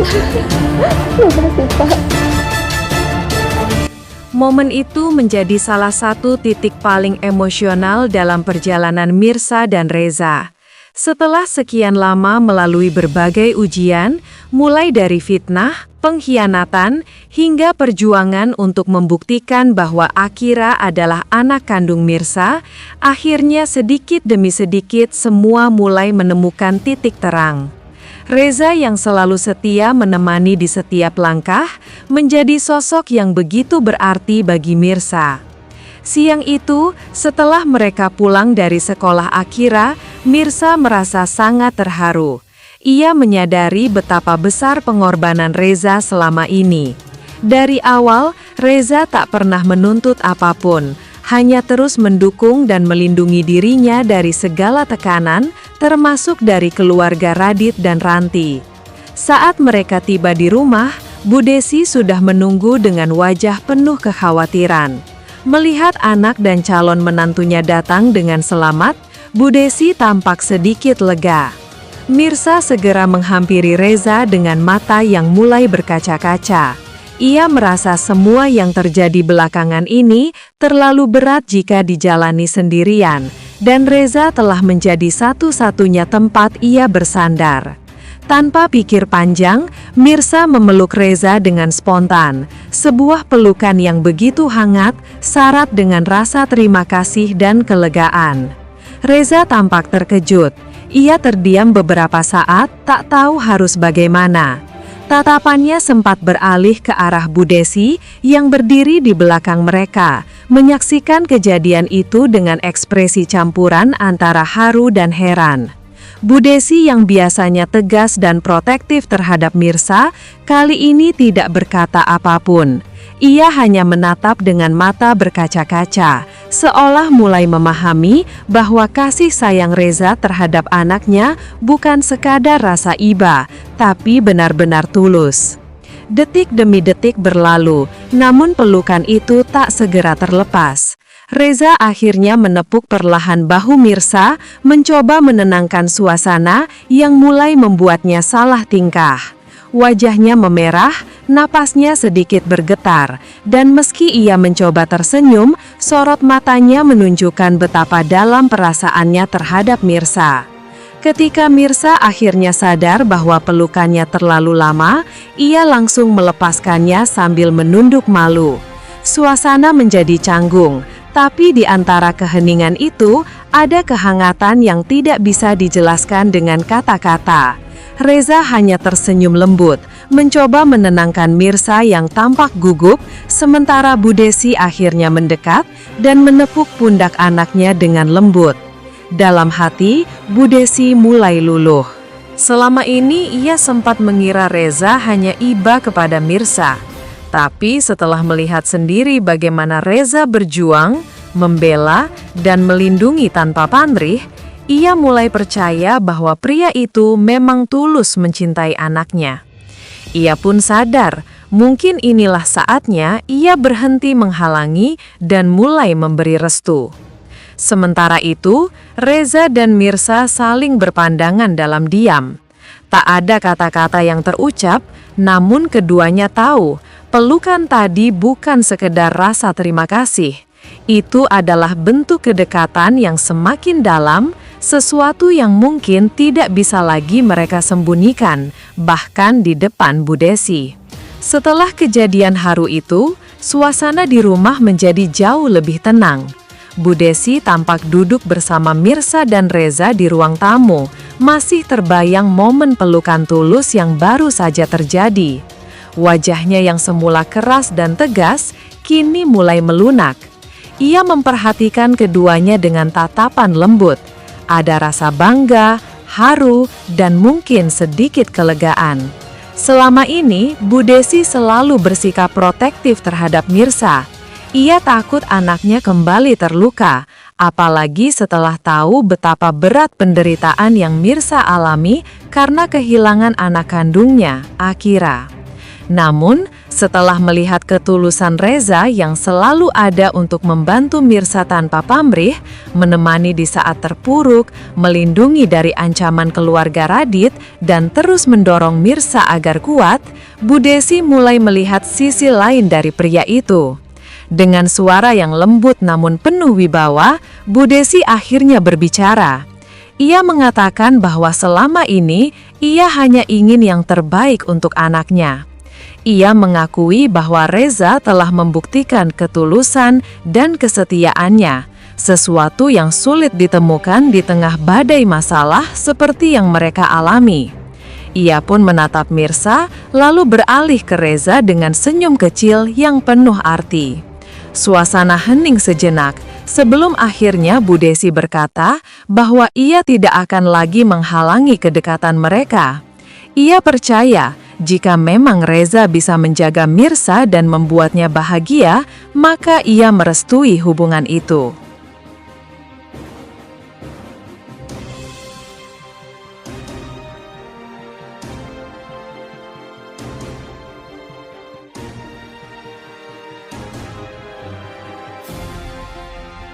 Makasih, Pak. Momen itu menjadi salah satu titik paling emosional dalam perjalanan Mirsa dan Reza. Setelah sekian lama melalui berbagai ujian, mulai dari fitnah, pengkhianatan, hingga perjuangan untuk membuktikan bahwa Akira adalah anak kandung Mirsa, akhirnya sedikit demi sedikit semua mulai menemukan titik terang. Reza yang selalu setia menemani di setiap langkah, menjadi sosok yang begitu berarti bagi Mirsa. Siang itu, setelah mereka pulang dari sekolah Akira, Mirsa merasa sangat terharu. Ia menyadari betapa besar pengorbanan Reza selama ini. Dari awal, Reza tak pernah menuntut apapun, hanya terus mendukung dan melindungi dirinya dari segala tekanan, termasuk dari keluarga Radit dan Ranti. Saat mereka tiba di rumah, Bu Desi sudah menunggu dengan wajah penuh kekhawatiran. Melihat anak dan calon menantunya datang dengan selamat, Bu Desi tampak sedikit lega. Mirsa segera menghampiri Reza dengan mata yang mulai berkaca-kaca. Ia merasa semua yang terjadi belakangan ini terlalu berat jika dijalani sendirian, dan Reza telah menjadi satu-satunya tempat ia bersandar. Tanpa pikir panjang, Mirsa memeluk Reza dengan spontan. Sebuah pelukan yang begitu hangat, syarat dengan rasa terima kasih dan kelegaan. Reza tampak terkejut. Ia terdiam beberapa saat, tak tahu harus bagaimana. Tatapannya sempat beralih ke arah Bu Desi yang berdiri di belakang mereka, menyaksikan kejadian itu dengan ekspresi campuran antara haru dan heran. Bu Desi yang biasanya tegas dan protektif terhadap Mirsa, kali ini tidak berkata apapun. Ia hanya menatap dengan mata berkaca-kaca, seolah mulai memahami bahwa kasih sayang Reza terhadap anaknya bukan sekadar rasa iba, tapi benar-benar tulus. Detik demi detik berlalu, namun pelukan itu tak segera terlepas. Reza akhirnya menepuk perlahan bahu Mirsa, mencoba menenangkan suasana yang mulai membuatnya salah tingkah. Wajahnya memerah, napasnya sedikit bergetar, dan meski ia mencoba tersenyum, sorot matanya menunjukkan betapa dalam perasaannya terhadap Mirsa. Ketika Mirsa akhirnya sadar bahwa pelukannya terlalu lama, ia langsung melepaskannya sambil menunduk malu. Suasana menjadi canggung. Tapi di antara keheningan itu, ada kehangatan yang tidak bisa dijelaskan dengan kata-kata. Reza hanya tersenyum lembut, mencoba menenangkan Mirsa yang tampak gugup, sementara Bu Desi akhirnya mendekat dan menepuk pundak anaknya dengan lembut. Dalam hati, Bu Desi mulai luluh. Selama ini ia sempat mengira Reza hanya iba kepada Mirsa. Tapi setelah melihat sendiri bagaimana Reza berjuang, membela, dan melindungi tanpa pamrih, ia mulai percaya bahwa pria itu memang tulus mencintai anaknya. Ia pun sadar, mungkin inilah saatnya ia berhenti menghalangi dan mulai memberi restu. Sementara itu, Reza dan Mirsa saling berpandangan dalam diam. Tak ada kata-kata yang terucap, namun keduanya tahu, pelukan tadi bukan sekedar rasa terima kasih. Itu adalah bentuk kedekatan yang semakin dalam, sesuatu yang mungkin tidak bisa lagi mereka sembunyikan, bahkan di depan Bu Desi. Setelah kejadian haru itu, suasana di rumah menjadi jauh lebih tenang. Bu Desi tampak duduk bersama Mirsa dan Reza di ruang tamu, masih terbayang momen pelukan tulus yang baru saja terjadi. Wajahnya yang semula keras dan tegas, kini mulai melunak. Ia memperhatikan keduanya dengan tatapan lembut. Ada rasa bangga, haru, dan mungkin sedikit kelegaan. Selama ini, Bu Desi selalu bersikap protektif terhadap Mirsa. Ia takut anaknya kembali terluka, apalagi setelah tahu betapa berat penderitaan yang Mirsa alami karena kehilangan anak kandungnya, Akira. Namun, Setelah melihat ketulusan Reza yang selalu ada untuk membantu Mirsa tanpa pamrih, menemani di saat terpuruk, melindungi dari ancaman keluarga Radit, dan terus mendorong Mirsa agar kuat, Bu Desi mulai melihat sisi lain dari pria itu. Dengan suara yang lembut namun penuh wibawa, Bu Desi akhirnya berbicara. Ia mengatakan bahwa selama ini, ia hanya ingin yang terbaik untuk anaknya. Ia mengakui bahwa Reza telah membuktikan ketulusan dan kesetiaannya, sesuatu yang sulit ditemukan di tengah badai masalah seperti yang mereka alami. Ia pun menatap Mirsa, lalu beralih ke Reza dengan senyum kecil yang penuh arti. Suasana hening sejenak, sebelum akhirnya Bu Desi berkata bahwa ia tidak akan lagi menghalangi kedekatan mereka. Ia percaya, jika memang Reza bisa menjaga Mirsa dan membuatnya bahagia, maka ia merestui hubungan itu.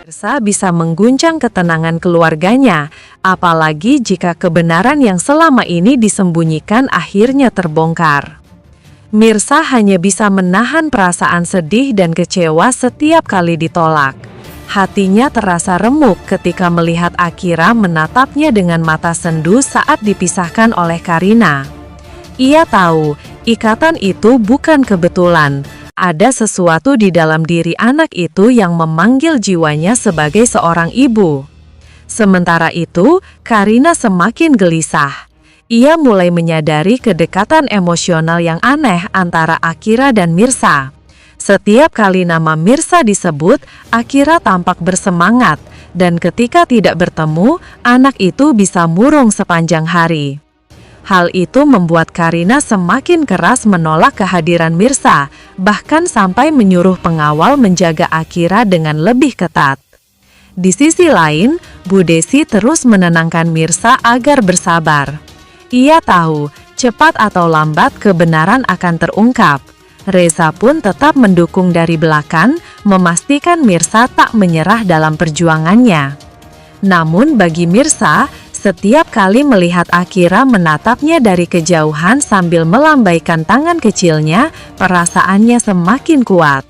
Mirsa bisa mengguncang ketenangan keluarganya, apalagi jika kebenaran yang selama ini disembunyikan akhirnya terbongkar. Mirsa hanya bisa menahan perasaan sedih dan kecewa setiap kali ditolak. Hatinya terasa remuk ketika melihat Akira menatapnya dengan mata sendu saat dipisahkan oleh Karina. Ia tahu, ikatan itu bukan kebetulan. Ada sesuatu di dalam diri anak itu yang memanggil jiwanya sebagai seorang ibu. Sementara itu, Karina semakin gelisah. Ia mulai menyadari kedekatan emosional yang aneh antara Akira dan Mirsa. Setiap kali nama Mirsa disebut, Akira tampak bersemangat, dan ketika tidak bertemu, anak itu bisa murung sepanjang hari. Hal itu membuat Karina semakin keras menolak kehadiran Mirsa, bahkan sampai menyuruh pengawal menjaga Akira dengan lebih ketat. Di sisi lain, Bu Desi terus menenangkan Mirsa agar bersabar. Ia tahu, cepat atau lambat kebenaran akan terungkap. Reza pun tetap mendukung dari belakang, memastikan Mirsa tak menyerah dalam perjuangannya. Namun bagi Mirsa, setiap kali melihat Akira menatapnya dari kejauhan sambil melambaikan tangan kecilnya, perasaannya semakin kuat.